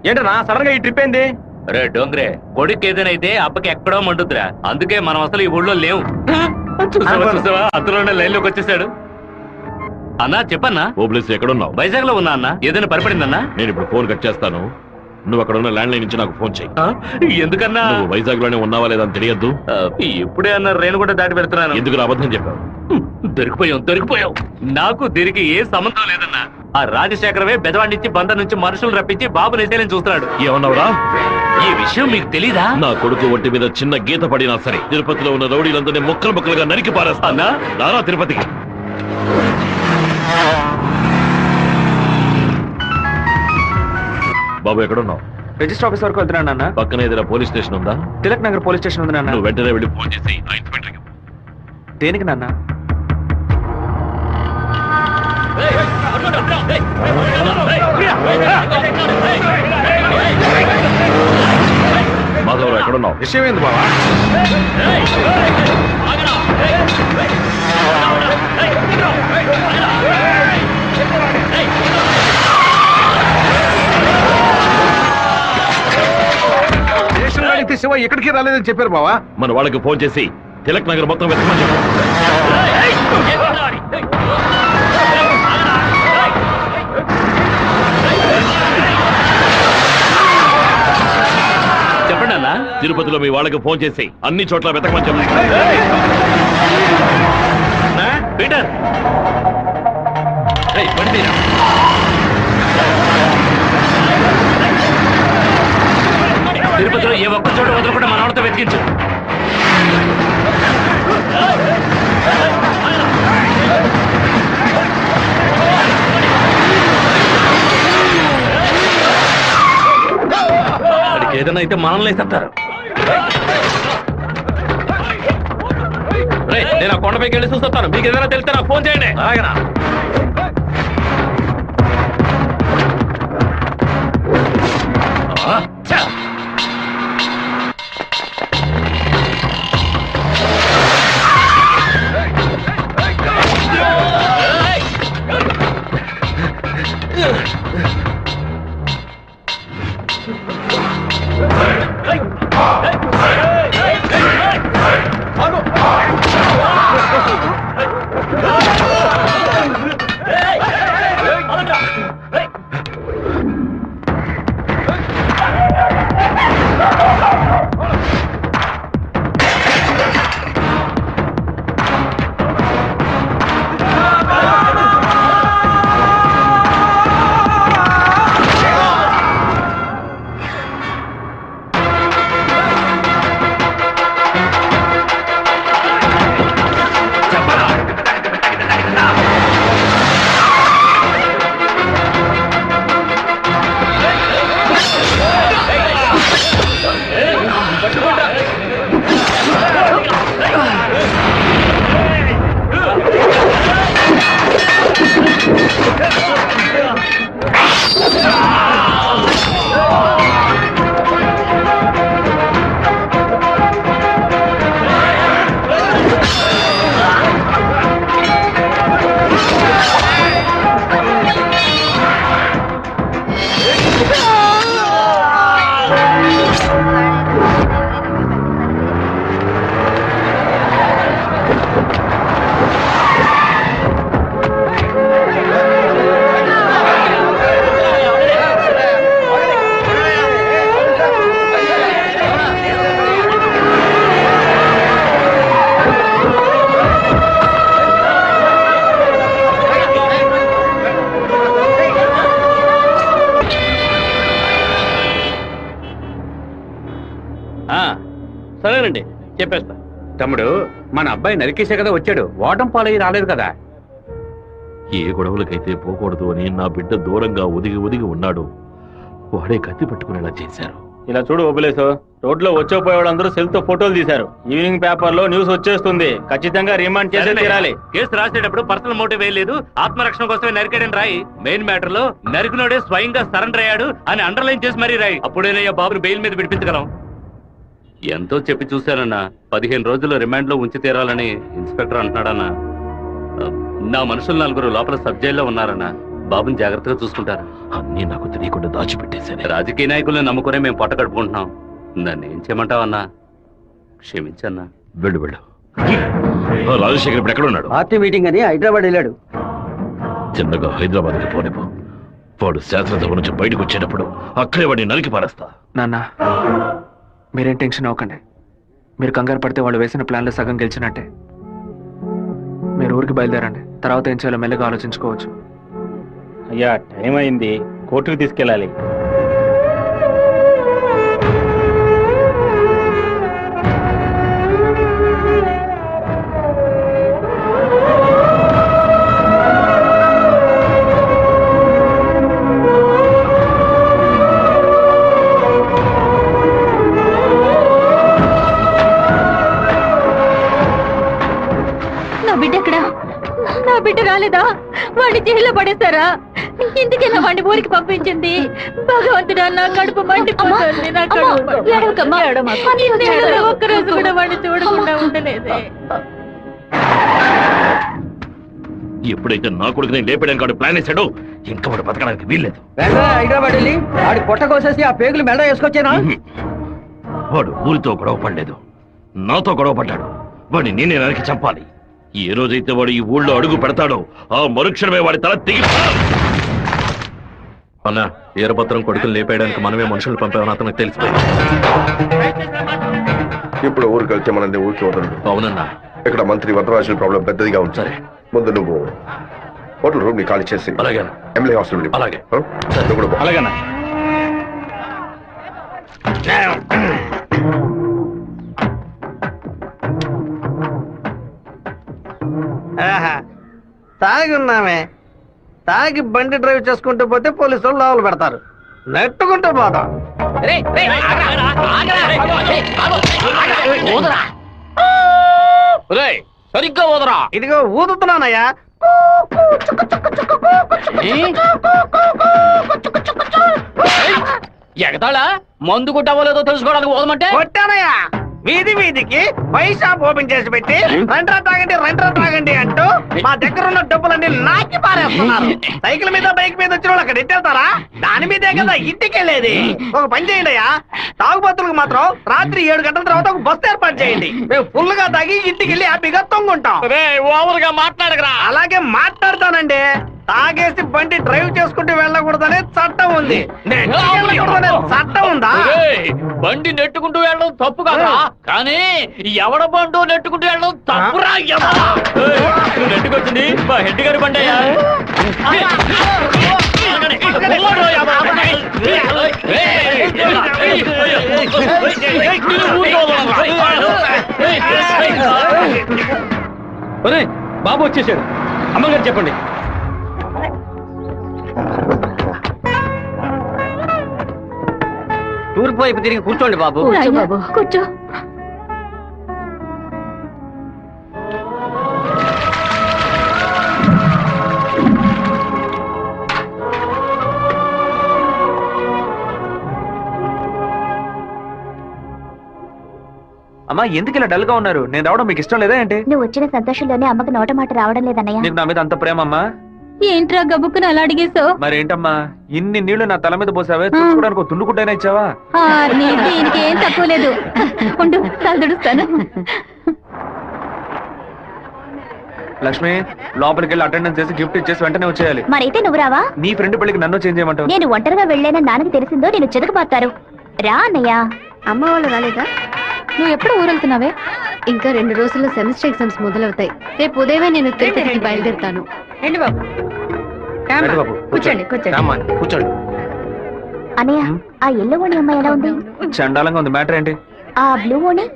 ఏంటన్నా సడన్ గా ఈ ట్రిప్ ఏంది? రే డోంగ్రే, కొడుకు ఏదైనా అయితే అబ్బకి ఎక్కడో మండుద్రా. అందుకే మనం అసలు ఈ ఊళ్ళో లేవు. చూసావా అందులోనే లైన్ లోకి వచ్చేసాడు. అన్నా చెప్పన్నా. ఓబ్లేస్ ఎక్కడున్నావు? వైజాగ్ లో ఉన్నా అన్న. ఏదైనా పడిపడిందన్నా? నేను ఇప్పుడు ఫోన్ కట్ చేస్తాను. నువ్వు అక్కడ ఉన్న ల్యాండ్ లైన్ నుంచి నాకు ఫోన్ చెయ్యి. ఎందుకన్నా? నువ్వు వైజాగ్ లోనే ఉన్నావా లేదా అని తెలియద్దు. ఇప్పుడే అన్న రేణు కూడా దాటి పెడుతున్నాను. ఎందుకు అబద్ధం చెప్పావు? దొరికిపోయావు. నాకు దీనికి ఏ సంబంధం లేదన్నా. ఆ రాజశేఖరవే బెదవాడిచ్చి బందర్ నుంచి మనుషులు రప్పించి బాబు నెసేలని చూస్తున్నాడు. ఏమన్నావురా? ఈ విషయం మీకు తెలీదా? నా కొడుకు ఒంటి మీద చిన్న గీత పడినా సరే తిరుపతిలో ఉన్న రౌడీలందరినీ ముక్కలు ముక్కలుగా నరికి పారేస్తానా? నారా తిరుపతికి. బాబు ఎక్కడున్నావు? రిజిస్టర్ ఆఫీస్ వరకు వెళ్తున్నాను అన్న. పక్కన ఏదైనా పోలీస్ స్టేషన్ ఉందా? తిలక్ నగర్ పోలీస్ స్టేషన్ ఉంది నాన్న. నువ్వు వెంటనే వెళ్ళి ఫోన్ చేసి ఆ ఇన్స్పెక్టర్కి. దేనికి నాన్న? మాధవరావు ఎక్కడున్నావు? విషయం ఏంది బావా? స్టేషన్ అడిగితే శివ ఎక్కడికి రాలేదని చెప్పారు బావా. మన వాళ్ళకి ఫోన్ చేసి తిలక్ నగర్ మొత్తం వెతకమని చెప్పు. చెప్పండి అన్న. తిరుపతిలో మీ వాళ్ళకి ఫోన్ చేసి అన్ని చోట్ల వెతకమని చెప్పు. పీటర్ తిరుపతిలో ఏ ఒక్క చోట వదలకుండా మన వాళ్ళతో వెతికించు. వాడికి ఏదైనా అయితే మనల్ని వేసేస్తారు. నేను ఆ కొండపైకి వెళ్ళి చూస్తాను. మీకు ఏదైనా తెలిస్తే నాకు ఫోన్ చేయండి. అలాగేనా? సరేనండి, చెప్పేస్తా. తమ్ముడు, మన అబ్బాయి నరికేసే కదా వచ్చాడు, ఓటం పాలయ్యి రాలేదు కదా. ఏ గొడవలకైతే పోకూడదు అని నా బిడ్డ దూరంగా ఒదిగి ఒదిగి ఉన్నాడు. వాడే కత్తి పట్టుకునేలా చేశారు. ఇలా చూడు ఓబులేసు, రోడ్లో వచ్చేపోయేవాళ్ళందరూ సెల్ తో ఫోటోలు తీశారు. ఈవినింగ్ పేపర్ లో న్యూస్ వచ్చేస్తుంది. ఖచ్చితంగా రిమాండ్ చేసే తీరాలి. కేసు రాసేటప్పుడు పర్సనల్ మోటివ్ వేయలేదు, ఆత్మరక్షణ కోసమే నరికాడని రాయి. మెయిన్ మ్యాటర్ లో నరికినోడే స్వయంగా సరెండర్ అయ్యాడు అని అండర్లైన్ చేసి మరీ రాయి. అప్పుడేనయ్యా బాబుని బెయిల్ మీద విడిపించగలం. ఎంతో చెప్పి చూశానన్నా, 15 రోజులు రిమాండ్ లో ఉంచి తీరాలని ఇన్స్పెక్టర్ అంటున్నాడన్నా. నా మనుషులు 4 లోపల సబ్ జైల్లో ఉన్నారన్నా. బాబుని జాగ్రత్తగా చూసుకుంటారు. అన్నీ నాకు తెలియకుండా దాచిపెట్టేశాను. రాజకీయ నాయకులను నమ్ముకునే మేము పొట్ట కడుపుకుంటున్నాం. నన్ను ఏం చేయమంటావన్నా? క్షమించన్నా. వెళ్ళు వెళ్ళు. ఆ రాజశేఖర్ ఇప్పుడు ఎక్కడ ఉన్నాడు? పార్టీ మీటింగ్ అని హైదరాబాద్ వెళ్ళాడు. చిన్నగా హైదరాబాద్కి పోనిపో. వాడు శాసనసభ నుంచి బయటకు వచ్చేటప్పుడు అక్కడే వాడిని నరికి పారేస్తా. నాన్న మీరేం టెన్షన్ అవ్వకండి. మీరు కంగారు పడితే వాళ్ళు వేసిన ప్లాన్లో సగం గెలిచినట్టే. మీరు ఊరికి బయలుదేరండి. తర్వాత ఏం చేయాలో మెల్లగా ఆలోచించుకోవచ్చు. అయ్యా టైం అయింది, కోర్టుకు తీసుకెళ్ళాలి. నా బిడ్డ రాలేదా? వాడిని జైల్లో పడేస్తారా? ఇందుకేనా వాడిని ఊరికి పంపించింది? భగవంతుడా, నా కడుపు మండిపోతుంది. నా ఒక్కరోజు కూడా వాడిని చూడకుండా ఉండలేదే. ఎప్పుడైతే నా కొడుకుని లేపడానికి వాడు ప్లాన్ వేశాడో ఇంకా వాడు బతకడానికి వీల్లేదు. హైదరాబాద్ వెళ్ళి వాడి పొట్ట కోసేసి ఆ పేగులు మెడ వేసుకొచ్చేనా? వాడు ఊరితో గొడవ పడలేదు, నాతో గొడవ పడ్డాడు. వాడిని నేనే నరికి చంపాలి. ఏ రోజైతే వాడు ఈ ఊళ్ళో అడుగు పెడతాడో ఆ మరుక్షణమే వాడి తల తెగి. అన్న ఈరభద్రం కొడుకులు లేపేయడానికి మనమే మనుషులు పంపామని అతనికి తెలిసిపోయింది. ఇప్పుడు ఊరికి వెళ్తే మనది ఊరికి వదలడు. అవునన్నా. ఇక్కడ మంత్రి వరదరాజుల ప్రాబ్లం పెద్దదిగా ఉంది. సరే, ముందు నువ్వు హోటల్ రూమ్ ని ఖాళీ చేసి అలాగే ఎమ్మెల్యే హాస్టల్ అలాగే. నువ్వు కూడా పో. అలాగేనా? తాగి ఉన్నామే, తాగి బండి డ్రైవ్ చేసుకుంటూ పోతే పోలీసు వాళ్ళు లోపల పెడతారు. నెట్టుకుంటూ పోతాం. సరిగ్గా ఊదరా. ఇదిగో ఊదుతున్నానయ్యా. ఎగతాళా? మందు కొట్టవలేదో తెలుసుకోవడానికి పోదమంటే కొట్టానయ్యా. వీధి వీధికి వైన్ షాప్ ఓపెన్ చేసి పెట్టి రండ్రా తాగండి అంటూ మా దగ్గర ఉన్న డబ్బులన్నీ నాకి పారేస్తున్నారు. సైకిల్ మీద బైక్ మీద వచ్చిన వాళ్ళు అక్కడ ఎట్టేళ్తారా? దాని మీదే కదా ఇంటికి వెళ్ళేది. ఒక పని చేయండి అయ్యా, తాగుబోతులకు మాత్రం రాత్రి 7 గంటల తర్వాత ఒక బస్సు ఏర్పాటు చేయండి. మేము ఫుల్ గా తాగి ఇంటికి వెళ్ళి హ్యాపీగా తొంగుంటాం. ఓవర్గా మాట్లాడగరా. అలాగే మాట్లాడతానండి. తాగేసి బండి డ్రైవ్ చేసుకుంటూ వెళ్ళకూడదనే చట్టం ఉంది. చట్టం ఉందా? బండి నెట్టుకుంటూ వెళ్ళడం తప్పు కదా, కానీ ఎవడ బండు నెట్టుకుంటూ వెళ్ళడం తప్పురా. నెట్టుకొచ్చింది మా హెడ్ గారి బండి అయ్యా. బాబు వచ్చేసాడు. అమ్మగారు చెప్పండి. తూర్పు వైపు తిరిగి కూర్చోండి బాబు. కూర్చో. అమ్మా ఎందుకు ఇలా డల్ గా ఉన్నారు? నేను రావడం మీకు ఇష్టం లేదా ఏంటి? నువ్వు వచ్చిన సంతోషంలోనే అమ్మకు నోట మాట రావడం లేదన్నయ్య. నీకు నా మీద అంత ప్రేమ అమ్మా? ఏంట్రా గబుక్కుని అలా అడిగేశావు? మరేంటమ్మా ఇన్ని నీళ్లు నా తల మీద పోసావే, చూసుకోవడానికి ఒక తుండుకుంటైనా ఇచ్చావా? దీనికి ఏం తక్కువ లేదు. ఉండు, తల తుడుస్తాను. లక్ష్మి, లోపలికి వెళ్ళి అటెండెన్స్ చేసి గిఫ్ట్ ఇచ్చేసి వెంటనే వచ్చేయాలి. మరైతే నువ్వు రావా? నీ ఫ్రెండ్ పెళ్లికి నన్ను చేంజ్ చేయమంటావు? నేను ఒంటరిగా వెళ్ళానని నాన్నకి తెలిసిందో నేను చెదకబాతారు. రా అన్నయ్య. అమ్మ వాళ్ళు రాలేదా? నువ్వు ఎప్పుడు ఊరెళ్తున్నావే? ఇంకా 2 రోజుల్లో సెమిస్టర్ ఎగ్జామ్స్ మొదలవుతాయి. రేపు ఉదయమే నేను తిరుపతికి బయలుదేరుతాను. రండి బాబు. రండి బాబు, కూర్చోండి. రామ్మా, కూర్చోండి. అన్నయ్య, ఆ ఎల్లో ఓణి అమ్మాయి ఎలా ఉంది? చండాలంగా ఉంది. మ్యాటర్ ఏంటి? ఆ బ్లూ ఓణి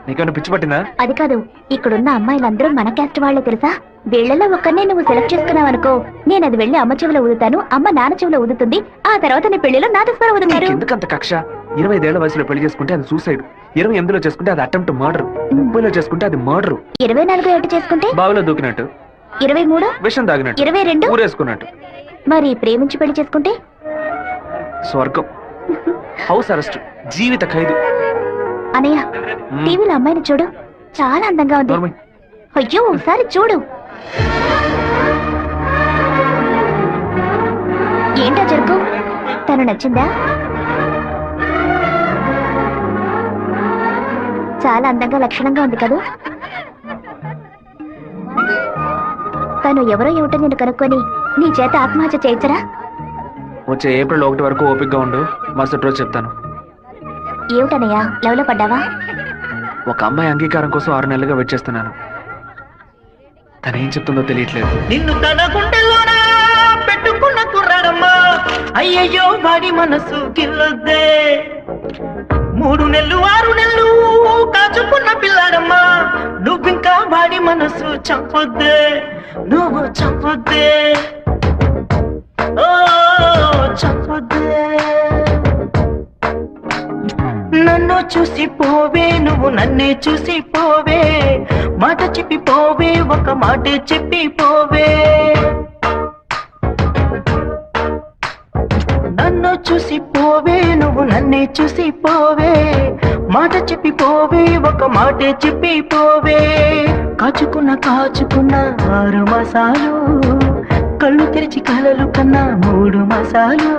నీకేమైనా పిచ్చి పట్టిందా? అది కాదు, ఇక్కడున్న అమ్మాయిలందరూ మన క్యాస్ట్ వాళ్లే తెలుసా? వీళ్లలో ఒక్కనే నువ్వు సెలెక్ట్ చేసుకున్నావు అనుకో, నేను అది వెళ్ళి అమ్మ చెవిలో ఊదుతాను, అమ్మ నాన్న చెవిలో ఊదుతుంది, ఆ తర్వాత నీ పెళ్లిలో నాదస్వరం ఊదుతారు. ఎందుకంత కక్ష? 25 ఏళ్ల వయసులో పెళ్లి చేసుకుంటే అది సూసైడ్, 28లో చేసుకుంటే అది అటెంప్ట్ మర్డర్, 30లో చేసుకుంటే అది మర్డర్, 24 ఏట చేసుకుంటే బావిలో దూకినట్టు, 23 విషం తాగినట్టు, 22 ఊరేసుకున్నట్టు. మరి ప్రేమించి పెళ్లి చేసుకుంటే స్వర్గం, హౌస్ అరెస్ట్, జీవిత ఖైదు. అనయ్య, టీవీలో అమ్మాయిని చూడు, చాలా అందంగా ఉంది. అయ్యో, ఒకసారి చూడు. ఏంటా జరుగు? తను నచ్చిందా? చాలా అందంగా లక్షణంగా ఉంది కదూ. తను ఎవరో ఏమిటో నేను కనుక్కొని నీ చేత ఆత్మహత్య చేయించరా? వచ్చే ఏప్రిల్ 1 వరకు ఓపికగా ఉండు, మరుసటి రోజు చెప్తాను. ఏమిటనయ్యా, లవ్లో పడ్డావా? ఒక అమ్మాయి అంగీకారం కోసం 6 నెలలుగా వెయిట్ చేస్తున్నాను. తనేం చెప్తుందో తెలియట్లేదు. నిన్ను తన గుండెల్లోనా పెట్టుకున్న కుర్రాడమ్మా, అయ్యయ్యో వాడి మనసు గిల్లొద్దే. 3 నెలలు 6 నెలలు కాచుకున్న పిల్లాడమ్మా, నువ్వింకా వాడి మనసు చంపొద్దే, నువ్వు చంపొద్దే, ఓ చంపొద్దే. నన్ను చూసి పోవే, నువ్వు నన్నే చూసి పోవే, మాట చెప్పి పోవే, ఒక మాటే చెప్పి పోవే. నన్ను చూసి పోవే, నువ్వు నన్నే చూసి పోవే, మాట చెప్పి పోవే, ఒక మాటే చెప్పి పోవే. కాచుకున్న 6 మాసాలు, కళ్ళు తెరిచి కలలు కన్నా 3 మాసాలు.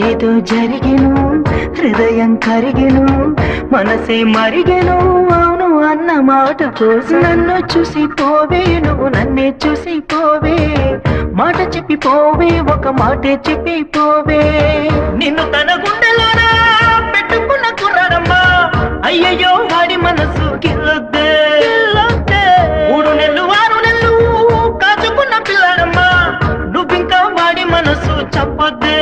ఏదో జరిగెను, హృదయం కరిగెను, మనసే మరిగెను, అవును అన్న మాట కోసం. నన్ను చూసి పోవే, నువ్వు నన్నే చూసి పోవే, మాట చెప్పి పోవే, ఒక మాటే చెప్పి పోవే. నిన్ను తన గుండెలోనా పెట్టుకున్న కుర్రాడమ్మా, అయ్యయ్యో వాడి మనసు గిల్లొద్దే. 3 నెలలు 6 నెలలు కాచుకున్న పిల్లాడమ్మా, నువ్వింకా వాడి మనసు చంపొద్దే.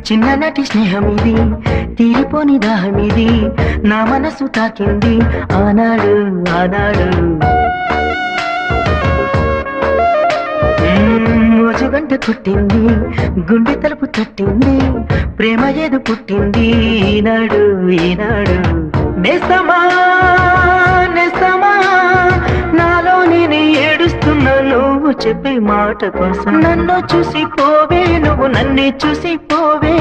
చిన్ననాటి స్నేహం ఇది, తీరిపోని దాహం ఇది, నా మనసు తాకింది ఆనాడు ఆనాడు. రోజుగంట కొట్టింది, గుండె తలుపు తట్టింది, ప్రేమ ఏదో పుట్టింది ఈనాడు ఈనాడు. నేస్తమా నేస్తమా, నాలో నేను ఏడుస్తున్నా నువ్వు చెప్పే మాట కోసం. నన్ను చూసి పోవే, నువ్వు నన్నే చూసి పోవే,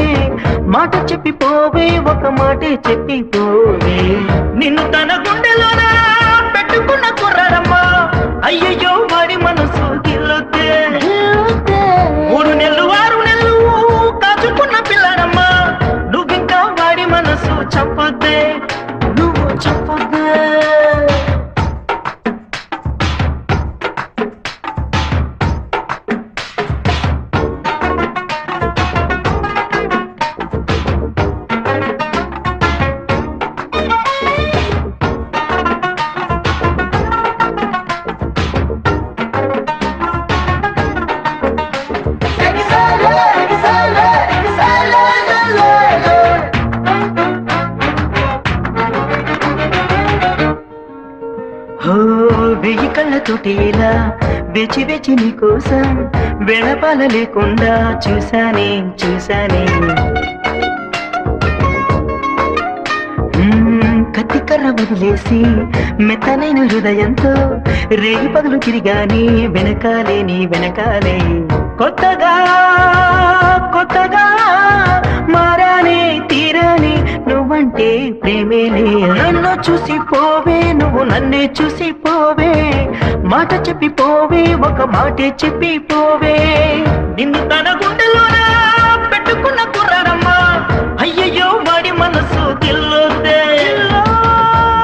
మాట చెప్పి పోవే, ఒక మాటే చెప్పి పోవే. నిన్ను తన గుండెలోనా పెట్టుకున్న కుర్రాడమ్మా, అయ్యయ్యో వాడి మనసు గిల్లొద్దే. 3 నెలలు 6 నెలలు కాచుకున్న పిల్లాడమ్మా, నువ్వింకా వాడి మనసు చంపొద్దే, నువ్వు చంపొద్దే. వెయ్యి కళ్ళతోటి ఇలా వేచి వేచి నీ కోసం, వెళపాల లేకుండా చూసానే చూసానే. కత్తికర్ర వదిలేసి మెత్తనైన హృదయంతో రేయి పగులు తిరిగానే, వెనకాలే నీ వెనకాలే. కొత్తగా కొత్తగా మారానే తీరానే, నువ్వంటే ప్రేమేలే. నన్ను చూసి పోవే, నువ్వు నన్నే చూసి పోవే, మాట చెప్పి పోవే, ఒక మాటే చెప్పి పోవే. నిన్ను తన గుండెలోనా పెట్టుకున్న కుర్రాడమ్మా, అయ్యయ్యో వాడి మనసు గిల్లొద్దే.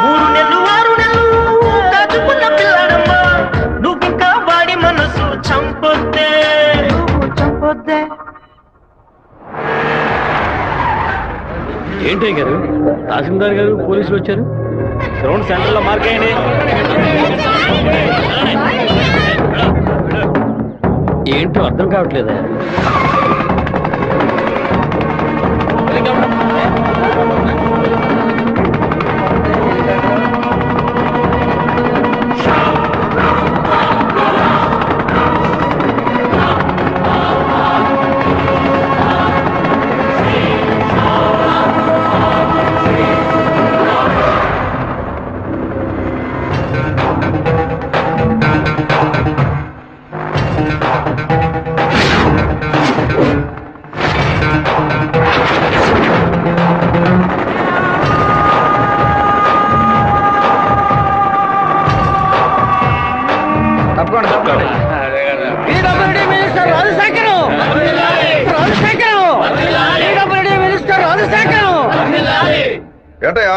3 నెలలు 6 నెలలు కాచుకున్న పిల్లాడమ్మా, నువ్వింకా వాడి మనసు చంపొద్దే, నువ్వు చంపొద్దే. ఏంటయ్య గారు, తహసీల్దార్ గారు పోలీసులు వచ్చారు. గ్రౌండ్ సెంటర్ లో మార్క్ అయ్యండి. ఏంటో అర్థం కావట్లేదా? ఏంటయ్యా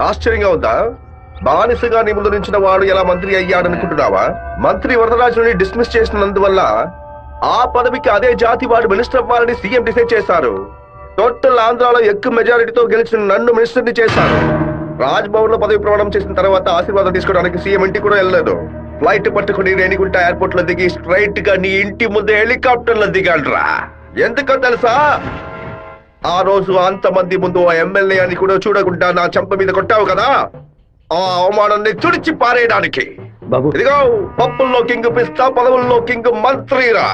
ఆశ్చర్యంగా ఉందా? బానిసగా నీ ముందు నుంచిన వాడు ఎలా మంత్రి అయ్యాడనుకుంటున్నావా? మంత్రి వరదరాజుని డిస్మిస్ చేసినందువల్ల ఆ పదవికి అదే జాతి వాడు మినిస్టర్ అవ్వాలని సీఎం డిసైడ్ చేశారు. టోటల్ ఆంధ్రాలో ఎక్కువ మెజారిటీతో గెలిచిన నన్ను మినిస్టర్ని చేశారు. రాజ్భవన్ లో పదవి ప్రమాణం చేసిన తర్వాత ఆశీర్వాదం తీసుకోవడానికి సీఎం ఇంటికి కూడా వెళ్ళలేదు. ఫ్లైట్ పట్టుకుని రేణిగుంట ఎయిర్పోర్ట్ లో దిగి స్ట్రైట్ గా నీ ఇంటి ముందే హెలికాప్టర్ లో దిగాడ్రా. ఎందుకో తెలుసా? ఆ రోజు అంతమంది ముందు ఆ ఎమ్మెల్యే అని కూడా చూడకుండా నా చెంప మీద కొట్టావు కదా, ఆ అవమానాన్ని తుడిచి పారేయడానికి. బాబు ఇదిగో పప్పుల్లో కింగ్ పిస్తా, పదవుల్లో కింగ్ మంత్రిరా.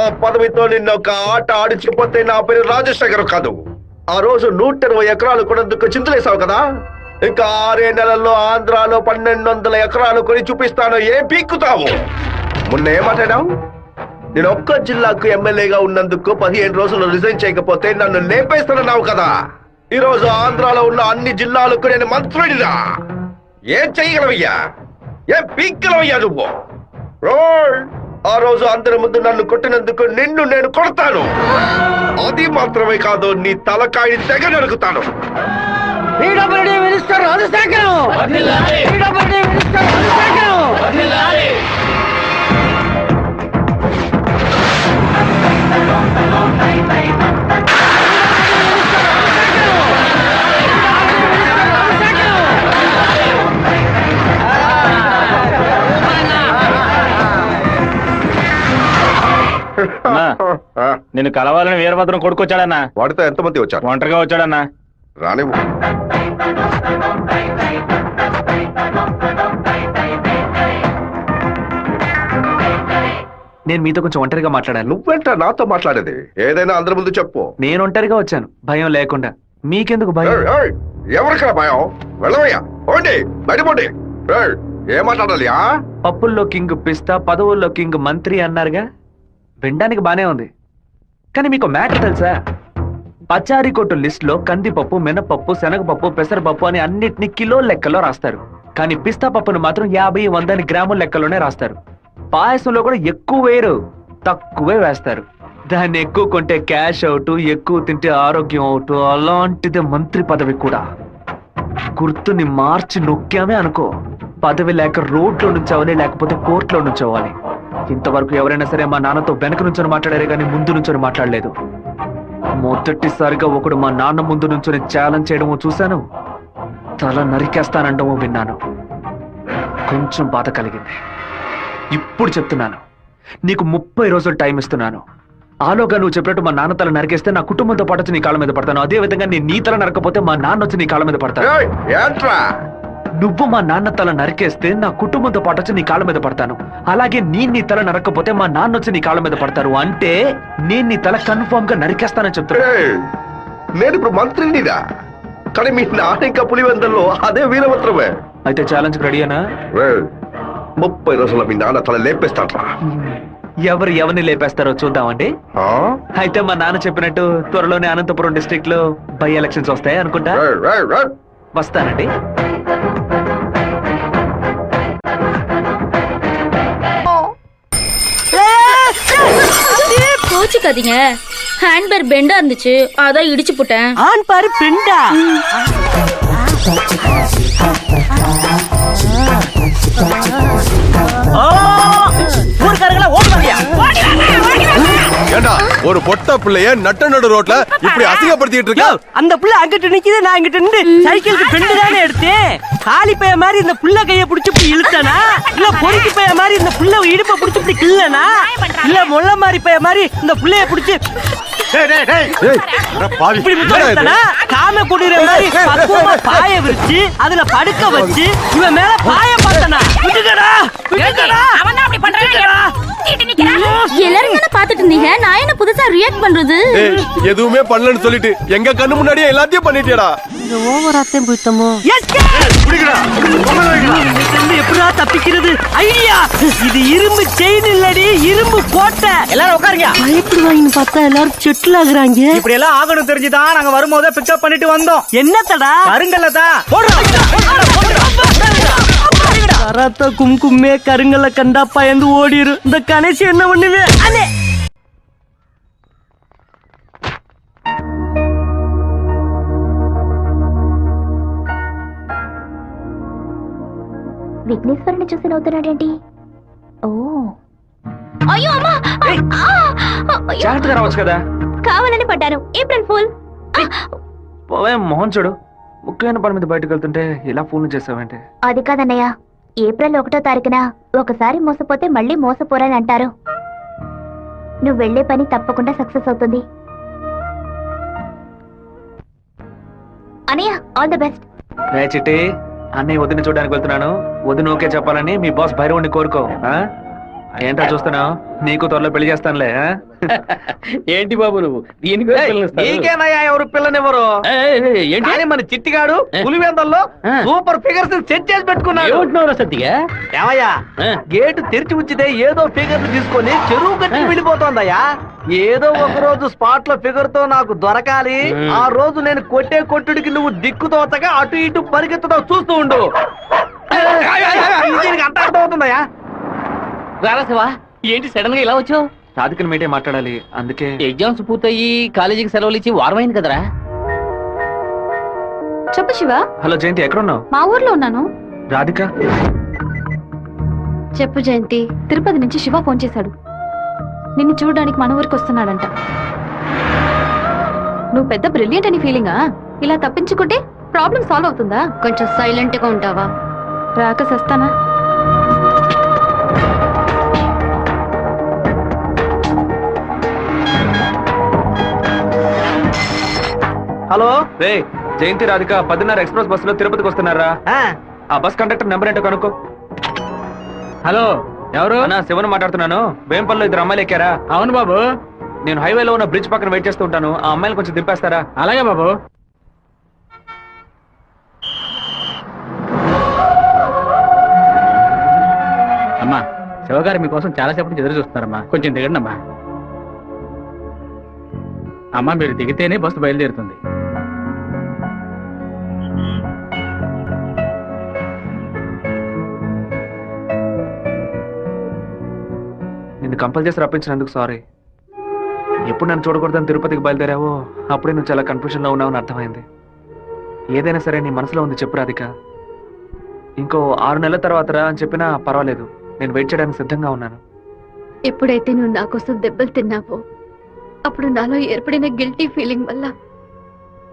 ఆ పదవితో నిన్న ఒక ఆట ఆడిచిపోతే నా పేరు రాజశేఖర్ కాదు. ఆ రోజు 120 ఎకరాలు కొనేందుకు చింతలేసావు కదా, ఇంకా 6 నెలల్లో ఆంధ్రాలో 1200 ఎకరాలు కొని చూపిస్తాను. ఏం పీక్కుతావు? మొన్న ఏమాటాడావు? నేను ఒక్క జిల్లాకు ఎమ్మెల్యేగా ఉన్నందుకు 15 రోజులు రిజైన్ చేయకపోతే నన్ను లేపేస్తానన్నావు కదా. ఈ రోజు ఆంధ్రాలో ఉన్న అన్ని జిల్లాలకు నేను మంత్రినిరా. ఏం చెయ్యగలవయ్యా? ఏం పీక్కలవయ్యా నువ్వు? ఆ రోజు అందరి ముందు నన్ను కొట్టినందుకు నిన్ను నేను కొడతాను. అది మాత్రమే కాదు, నీ తలకాయ తెగ నరుకుతాను. మినిస్టర్ రాజశేఖరం నిన్ను కలవాలని వీరభద్రం కొడుకొచ్చాడన్నా. వాడితో ఎంతమంది వచ్చారు? ఒంటరిగా వచ్చాడన్నా. రానివ్వు. నేను మీతో కొంచెం ఒంటరిగా మాట్లాడాను. నువ్వేంటా నాతో మాట్లాడేది? ఏదైనా అందరి ముందు చెప్పు. నేను ఒంటరిగా వచ్చాను, భయం లేకుండా. మీకెందుకు భయం? ఎవరికైనా భయం? వెళ్ళవయ్యా, పోండి, బయటపోండి. ఏం మాట్లాడాలి? పప్పుల్లో కింగ్ పిస్తా, పదవుల్లో కింగ్ మంత్రి అన్నారుగా, వినడానికి బానే ఉంది. కానీ మీకు మ్యాటర్ తెలుసా? పచారీ కొట్టు లిస్ట్ లో కందిపప్పు, మినపప్పు, శనగపప్పు, పెసరపప్పు అని అన్నిటినీ కిలో లెక్కలో రాస్తారు. కానీ పిస్తా పప్పును మాత్రం 50, 100 గ్రాముల లెక్కలోనే రాస్తారు. పాయసంలో కూడా ఎక్కువ వేయరు, తక్కువే వేస్తారు. దాన్ని ఎక్కువ కొంటే క్యాష్ అవుట్, ఎక్కువ తింటే ఆరోగ్యం అవుట్. అలాంటిదే మంత్రి పదవి కూడా. గుర్తుని మార్చి నొక్కామే అనుకో, పదవి లేక రోడ్లో నుంచోవాలి, లేకపోతే కోర్టులో నుంచోవాలి. ఇంతవరకు ఎవరైనా సరే మా నాన్నతో వెనక నుంచొని మాట్లాడారే కానీ ముందు నుంచొని మాట్లాడలేదు. మొదటిసారిగా ఒకడు మా నాన్న ముందు నుంచొని ఛాలెంజ్ చేయడమో చూశాను, తల నరికేస్తానండమో విన్నాను. కొంచెం బాధ కలిగింది. ఇప్పుడు చెప్తున్నాను, నీకు 30 రోజులు టైం ఇస్తున్నాను. ఆలోగా నువ్వు చెప్పినట్టు మా నాన్న తల నరికేస్తే నా కుటుంబంతో పాటు వచ్చి నీ కాళ్ళ మీద పడతాను. అదే విధంగా నేను నీ తల నరకపోతే మా నాన్న వచ్చి నీ కాళ్ళ మీద పడతాను. నువ్వు మా నాన్న తల నరికేస్తే నా కుటుంబంతో పాటు వచ్చి నీ కాళ్ళ మీద పడతాను. అలాగే నీ తల నరకపోతే మా నాన్న వచ్చి నీ కాళ్ళ మీద పడతారు. అంటే నేను నీ తల కన్ఫర్మ్ గా నరికేస్తానని చెప్తాను. నేను ఇప్పుడు మంత్రినిరా, కానీ మీ నాన్న ఇంకా పులివెందల్లో అదే వీరభద్రమే. అయితే ఛాలెంజ్ రెడీనా? 30 రోజుల్లో మీ నాన్న తల లేపేస్తాడ్రా. ఎవరిని లేపేస్తారో చూద్దామండి. అయితే మా నాన్న చెప్పినట్టు త్వరలోనే అనంతపురం డిస్ట్రిక్ట్ లో బై ఎలక్షన్స్ వస్తాయి అనుకుంటా. వస్తానండి. கோச்சுக்காதீங்க. ஹேண்ட்பேர் பெண்டா இருந்துச்சு, அதான் இடிச்சு போட்டேன். ஆன் பாரு பெண்டா. ஊர்க்காரங்களா ஓடுவாங்க. ஏண்டா ஒரு பொட்ட பிள்ளைய நட்ட நடு ரோட்ல இப்படி அசிங்கப்படுத்திட்டு இருக்க? அந்த புள்ள அங்கிட்டு நிக்குது, நான் இங்கிட்டு நின்னு சைக்கிளுக்கு பெண்டு தானே எடுத்தேன். காலி பைய மாதிரி இந்த புள்ள கைய புடிச்சு இப்படி இழுத்தனா, இல்ல பொறுக்கி பைய மாதிரி இந்த புள்ள இடுப்ப புடிச்சு இப்படி கிள்ளனா, இல்ல முள்ள மாதிரி பைய மாதிரி இந்த புள்ளைய புடிச்சு காம குடிற மாதிரி பக்குவமா பாய விரிச்சு அதுல படுக்க வச்சு இவன் மேல பாய பார்த்தனா. எல்லாரும் தானே பாத்துட்டு இருந்தீங்க, நான் என்ன புதுசா ரியாக்ட் பண்றது? எதுவுமே பண்ணலன்னு சொல்லிட்டு எங்க கண்ணு முன்னாடியே எல்லாத்தையும் பண்ணிட்டியடா. இந்த ஓவராத்தையும் போய்த்தமோ. எப்படா தப்பிக்கிறது? ஐடியா, இது இரும்பு செயின் இல்லடி, இரும்பு கோட்டை. எல்லாரும் உட்காருங்க. பயப்படுவாங்கன்னு பார்த்தா எல்லாரும் செட்டில் ஆகுறாங்க. இப்படி எல்லாம் ஆகணும் தெரிஞ்சுதான் நாங்க வரும்போதே பிக்கப் பண்ணிட்டு வந்தோம். என்னத்தடா? கருங்கல்லதா. கராத்தா கும்கும்மே கருங்கல்ல கண்டா பயந்து ஓடிரு. இந்த கணேசி என்ன பண்ணுவே? அண்ணே విఘ్నేశ్వరుని చూసి నవ్వుతున్నాడేంటి? ఓ అయ్యో అమ్మా! అయ్యో! జాగ్రత్తగా రావచ్చు కదా. కావాలని పడ్డాను. April fool. పోవే మోహన్ చూడు, ముఖ్యమైన పని మీద బయటకు వెళ్తుంటే ఇలా ఫోన్ చేసావంటే? అది కాదన్నయ్య, ఏప్రిల్ 1వ తారీఖున ఒకసారి మోసపోతే మళ్ళీ మోసపోరని అంటారు. నువ్వు వెళ్లే పని తప్పకుండా సక్సెస్ అవుతుంది. అన్నయ్య, ఆల్ ద బెస్ట్. రే చిట్టి, అన్నయ్య వదిన చూడడానికి వెళ్తున్నాను. వదిన ఓకే చెప్పాలని మీ బాస్ భైరవుని కోరుకో. ఆ? ఏంటో చూస్తున్నావు, నీకు త్వరలో పెళ్లి చేస్తానులే. ఆ? ఏంటి బాబు నువ్వు దీనికి నీకేనయ్యా ఎవరు పిల్లనివ్వరు? కానీ మన చిట్టిగాడు పులివెందల్లో సూపర్ ఫిగర్స్ సెట్ చేసి పెట్టుకున్నాడు. ఏమంటున్నావు సత్తిగా? ఏమయ్యా, గేటు తెరిచి ఉంచితే ఏదో ఫిగర్ తీసుకొని చెరువు కట్టి వెళ్ళిపోతోందయ్యా. ఏదో ఒక రోజు స్పాట్ లో ఫిగర్ తో నాకు దొరకాలి. ఆ రోజు నేను కొట్టే కొట్టుడికి నువ్వు దిక్కుతోతగా అటు ఇటు పరిగెత్తుతావు, చూస్తూ ఉండు. దీనికి అంత అర్థం అవుతుందయ్యా. రారా శివా, ఏంటి సడన్ గా ఇలా వచ్చావు? రాధికని మీటే మాట్లాడాలి, అందుకే. ఎగ్జామ్స్ పూర్తయి కాలేజీకి సెలవులు ఇచ్చి వారమైంది కదరా. చెప్పు శివ. హలో జయంతి, ఎక్కడున్నావు? మా ఊర్లో ఉన్నాను. రాధిక? చెప్పు జయంతి. తిరుపతి నుంచి శివ ఫోన్ చేశాడు. నిన్ను చూడడానికి మన ఊరికి వస్తున్నాడంట. నువ్వు పెద్ద బ్రిలియంట్ అని ఫీలింగా? ఇలా తప్పించుకుంటే ప్రాబ్లం సాల్వ్ అవుతుందా? కొంచెం సైలెంట్ గా ఉంటావా? రాక సస్తానా? హలో. రే జయంతి, రాధిక 10:30 ఎక్స్ప్రెస్ బస్సులో తిరుపతికి వస్తున్నారా? ఆ బస్ కండక్టర్ నెంబర్ ఏంటో కనుక్కో. హలో, ఎవరు? అన్నా, శివన్ మాట్లాడుతున్నాను. వేంపల్లో 2 అమ్మాయిలు ఎక్కారా? అవును బాబు. నేను హైవేలో ఉన్న బ్రిడ్జ్ పక్కన వెయిట్ చేస్తూ ఉంటాను. ఆ అమ్మాయిలు కొంచెం దింపేస్తారా? అలాగే బాబు. అమ్మా, శివగారు మీకోసం చాలాసేపటి నుంచి ఎదురు చూస్తున్నారమ్మా, కొంచెం దిగండి అమ్మా. అమ్మా, మీరు దిగితేనే బస్సు బయలుదేరుతుంది. నిన్ను కంపల్ చేసి రప్పించినందుకు సారీ. ఎప్పుడు నన్ను చూడకూడదని తిరుపతికి బయలుదేరావో అప్పుడే నువ్వు చాలా కన్ఫ్యూజన్ లో ఉన్నావని అర్థమైంది. ఏదైనా సరే నీ మనసులో ఉంది చెప్పు రాధిక. ఇంకో 6 నెలల తర్వాత రా అని చెప్పినా పర్వాలేదు, నేను వెయిట్ చేయడానికి సిద్ధంగా ఉన్నాను. ఎప్పుడైతే నువ్వు నా కోసం దెబ్బలు తిన్నావో అప్పుడు నాలో ఏర్పడిన గిల్టీ ఫీలింగ్ వల్ల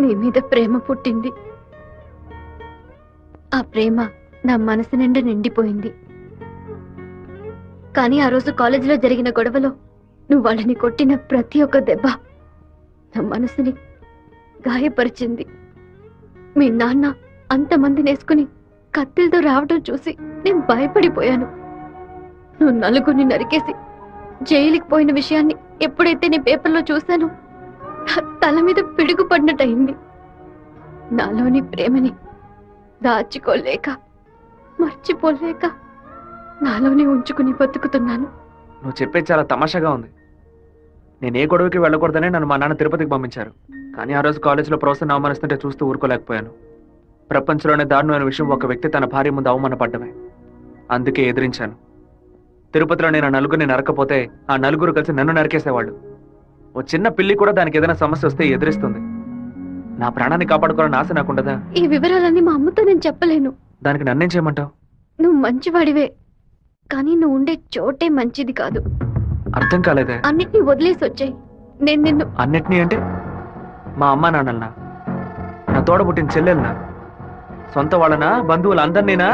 నీ మీద ప్రేమ పుట్టింది. ఆ ప్రేమ నా మనసు నిండా నిండిపోయింది. కానీ ఆ రోజు కాలేజీలో జరిగిన గొడవలో నువ్వు వాళ్ళని కొట్టిన ప్రతి ఒక్క దెబ్బ నా మనసుని గాయపరిచింది. మీ నాన్న అంతమందిని వేసుకుని కత్తిలతో రావడం చూసి నేను భయపడిపోయాను. నువ్వు నలుగురిని నరికేసి జైలుకి పోయిన విషయాన్ని ఎప్పుడైతే నేను పేపర్లో చూశానో తల మీద పిడుగు పడినట్టయింది. నాలోని ప్రేమని దాచుకోలేక మర్చిపోలేక నాలోనే ఉంచుకుని బతుకుతున్నాను. నువ్వు చెప్పేది చాలా తమాషాగా ఉంది. నేను ఏ గొడవకి వెళ్ళకూడదని నన్ను మా నాన్న తిరుపతికి పంపించారు. కానీ ఆ రోజు కాలేజీలో ప్రొఫెసర్ అవమానిస్తుంటే చూస్తూ ఊరుకోలేకపోయాను. ప్రపంచంలోనే దారుణమైన విషయం ఒక వ్యక్తి తన భార్య ముందు అవమానపడ్డమే. అందుకే ఎదిరించాను. తిరుపతిలో నేను 4గురిని నరకపోతే ఆ 4గురు కలిసి నన్ను నరికేసేవాళ్ళు. ఓ చిన్న పిల్లి కూడా దానికి ఏదైనా సమస్య వస్తే ఎదిరిస్తుంది. నా ప్రాణాన్ని కాపాడుకోవాలని ఆశ నాకుండదా? ఈ వివరాలన్నీ మా అమ్మతో నేను చెప్పలేను. దానికి నన్నేం చేయమంటావు? నువ్వు మంచివాడివే, కానీ నువ్వు ఉండే చోటే మంచిది కాదు. అర్థం కాలేదే. అన్నిటినీ వదిలేసి వచ్చాయి. నేను నిన్ను అన్నిటినీ అంటే మా అమ్మ నాన్నలనా, నా తోడబుట్టిన చెల్లెలనా, సొంత వాళ్ళనా, బంధువులందరినీనా,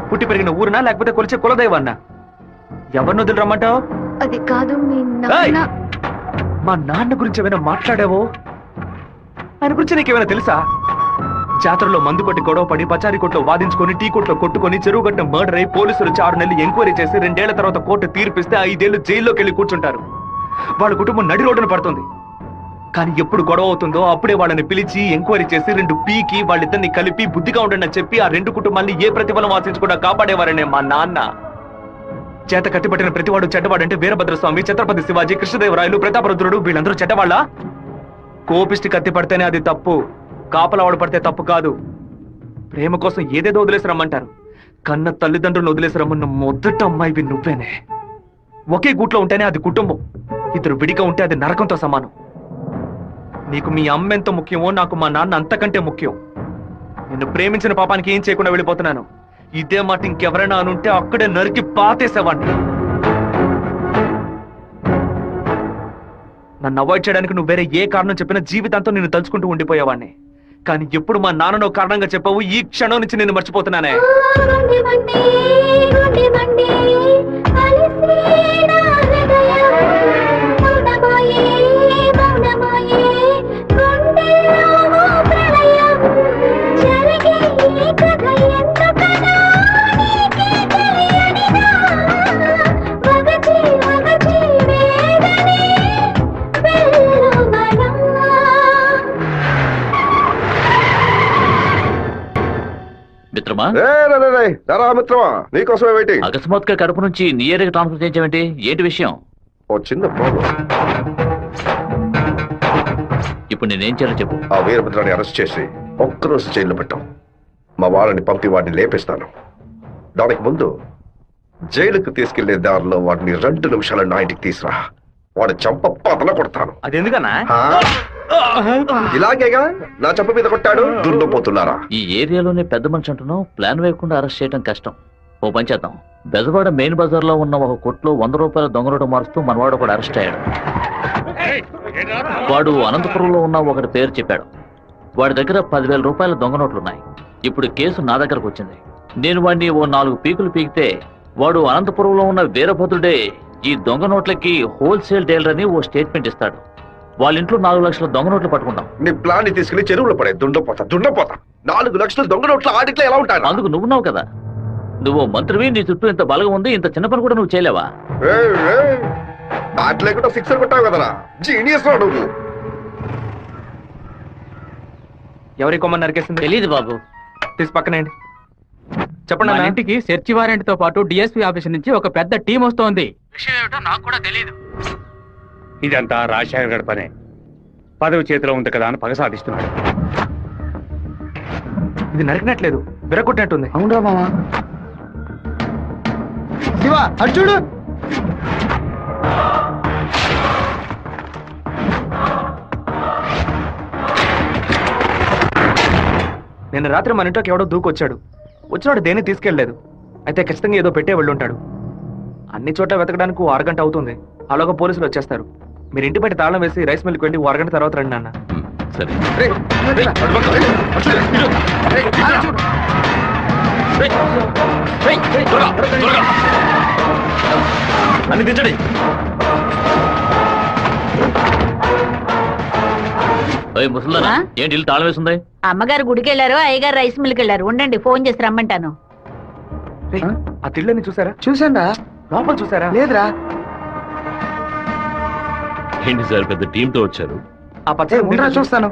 పుట్టి పెరిగిన ఊరునా, లేకపోతే కొలిచే కులదైవాన్నా? ఎవరిని వదిలి రమ్మంటావు? అది కాదు మీ నాన్న. మా నాన్న గురించి ఏమైనా మాట్లాడావో? ఆయన గురించి నీకేమైనా తెలుసా? జాతరలో మందు కొట్టి గొడవ పడి పచారీ కొట్లో వాదించుకొని టీ కొట్లో కొట్టుకొని చెరువు గట్టిన మర్డర్ అయి పోలీసులు 6 నెలలు ఎంక్వైరీ చేసి 2 ఏళ్ల తర్వాత కోర్టు తీర్పిస్తే 5 ఏళ్లు జైల్లోకి వెళ్ళి కూర్చుంటారు. వాళ్ళ కుటుంబం నడి రోడ్డున పడుతుంది. కానీ ఎప్పుడు గొడవ అవుతుందో అప్పుడే వాళ్ళని పిలిచి ఎంక్వైరీ చేసి 2 పీకి వాళ్ళిద్దరిని కలిపి బుద్ధిగా ఉండండి అని చెప్పి ఆ 2 కుటుంబాన్ని ఏ ప్రతిఫలం ఆశించకుండా కాపాడేవారనే మా నాన్న. చేత కట్టిపట్టిన ప్రతివాడు చెడ్డవాడంటే వీరభద్రస్వామి, ఛత్రపతి శివాజీ, కృష్ణదేవరాయలు, ప్రతాపరుద్రుడు వీళ్ళందరూ చెడ్డవాళ్ళ? కోపిష్టి కత్తి పడితేనే అది తప్పు, కాపలవాడు పడితే తప్పు కాదు. ప్రేమ కోసం ఏదేదో వదిలేసి రమ్మంటారు. కన్న తల్లిదండ్రులను వదిలేసి రమ్మన్న మొదట అమ్మాయివి నువ్వేనే. ఒకే గూట్లో ఉంటేనే అది కుటుంబం, 2 విడిగా ఉంటే అది నరకంతో సమానం. నీకు మీ అమ్మ ఎంత ముఖ్యమో నాకు మా నాన్న అంతకంటే ముఖ్యం. నిన్ను ప్రేమించిన పాపానికి ఏం చేయకుండా వెళ్ళిపోతున్నాను. ఇదే మాట ఇంకెవరైనా అనుంటే అక్కడే నరికి పాతేసేవాడిని. నన్ను అవాయిడ్ చేయడానికి నువ్వు వేరే ఏ కారణం చెప్పినా జీవితాంతం నిన్ను తలుచుకుంటూ ఉండిపోయేవాడిని. కానీ ఎప్పుడు మా నాన్ననో కారణంగా చెప్పావు, ఈ క్షణం నుంచి నేను మర్చిపోతున్నానే. మిత్రమా, మిత్రమా, నీకోసమే వెయిటింగ్. అకస్మాత్తుగా కడుపు నుంచి నీ ఏరియాకి ట్రాన్స్ఫర్ చేయించావేంటి? ఏంటి విషయం? ఓ చిన్న ప్రాబ్లం. ఇప్పుడు నేనేం చేయాలో చెప్పు. ఆ వీరభద్రాన్ని అరెస్ట్ చేసి ఒక్కరోజు జైల్లో పెట్టాం. మా వాళ్ళని పంపి వాడిని లేపేస్తాను. దానికి ముందు జైలుకు తీసుకెళ్లే దారిలో వాడిని 2 నిమిషాలు నా ఇంటికి తీసురా. వాడి చంప పతల కొడతాను. అది ఎందుకన్నా? ఇలాగేగా నా చంప మీద కొట్టాడు. దున్నపోతున్నారా? ఈ ఏరియాలోనే పెద్ద మనిషి అంటున్నావు, ప్లాన్ వేయకుండా అరెస్ట్ చేయడం కష్టం. ఓ పని చేద్దాం. బెజవాడ మెయిన్ బజార్ లో ఉన్న ఒక కొట్లో 100 రూపాయల దొంగ నోటు మారుస్తూ మనవాడు కూడా అరెస్ట్ అయ్యాడు. వాడు అనంతపురంలో ఉన్న ఒకటి పేరు చెప్పాడు. వాడి దగ్గర 10,000 రూపాయల దొంగ నోట్లున్నాయి. ఇప్పుడు కేసు నా దగ్గరకు వచ్చింది. నేను వాడిని ఓ 4 పీకులు పీకితే వాడు అనంతపురంలో ఉన్న వీరభద్రుడే ఈ దొంగ నోట్లకి హోల్సేల్ డీలర్ అని ఓ స్టేట్మెంట్ ఇస్తాడు. వాళ్ళ ఇంట్లో 4 లక్షల దొంగ నోట్లు పట్టుకుంటాం. నీ ప్లాన్ ని తీసుకెళ్లి చెరువులో పడే. దుండపోతా 4 లక్షల దొంగ నోట్ల ఆడిట్లో ఎలా ఉంటాను? అందుకు నువ్వున్నావు కదా. నువ్వు మంత్రివి, నీ చుట్టూ ఇంత బలగం ఉంది, ఇంత చిన్న పని కూడా నువ్వు చేయలేవా? బ్యాట్ లేకుండా సిక్సర్ కొట్టావు కదరా, జీనియస్ రా నువ్వు. ఎవరి కొమ్మని నరికేసింది? తెలియదు బాబు. తీసి పక్కనేయండి. చెప్పండి మన అన్న. ఇంటికి సెర్చ్ వారెంట్ తో పాటు డిఎస్పీ ఆఫీస్ నుంచి ఒక పెద్ద టీం వస్తోంది. విషయం ఏమిటో నాకు కూడా తెలియదు. ఇదంతా రాజశేఖర్ గడి పనే. పదవి చేతిలో ఉంది కదా అని పగ సాధిస్తున్నాడు. ఇది నరికినట్లేదు, విరగొట్టినట్టుంది. అవునరా మామా. శివ అటు చూడు. నిన్న రాత్రి మన ఇంట్లోకి ఎవడో దూకొచ్చాడు. వచ్చినాడు దేన్ని తీసుకెళ్లేదు. అయితే ఖచ్చితంగా ఏదో పెట్టే వెళ్ళుంటాడు. అన్ని చోట్ల వెతకడానికి 1 అరగంట అవుతుంది. అలాగా పోలీసులు వచ్చేస్తారు. మీరు ఇంటి బయట తాళం వేసి రైస్ మిల్కి వెళ్ళి 1 అరగంట తర్వాత రండి నాన్న. సరే. అన్ని దించండి. ముసల్దానా, ఏంటి ఇల్లు తాళం వేసింది? అమ్మగారు గుడికి వెళ్ళారు, అయ్యగారు రైస్ మిల్కి వెళ్ళారు. ఉండండి, ఫోన్ చేసి రమ్మంటాను. ఆ తిళ్ళని చూసారా? చూసాను. లోపల చూసారా? లేదురా. ఏంటి సార్, పెద్ద టీంతో వచ్చారు? ఆ పచ్చ చూస్తాను.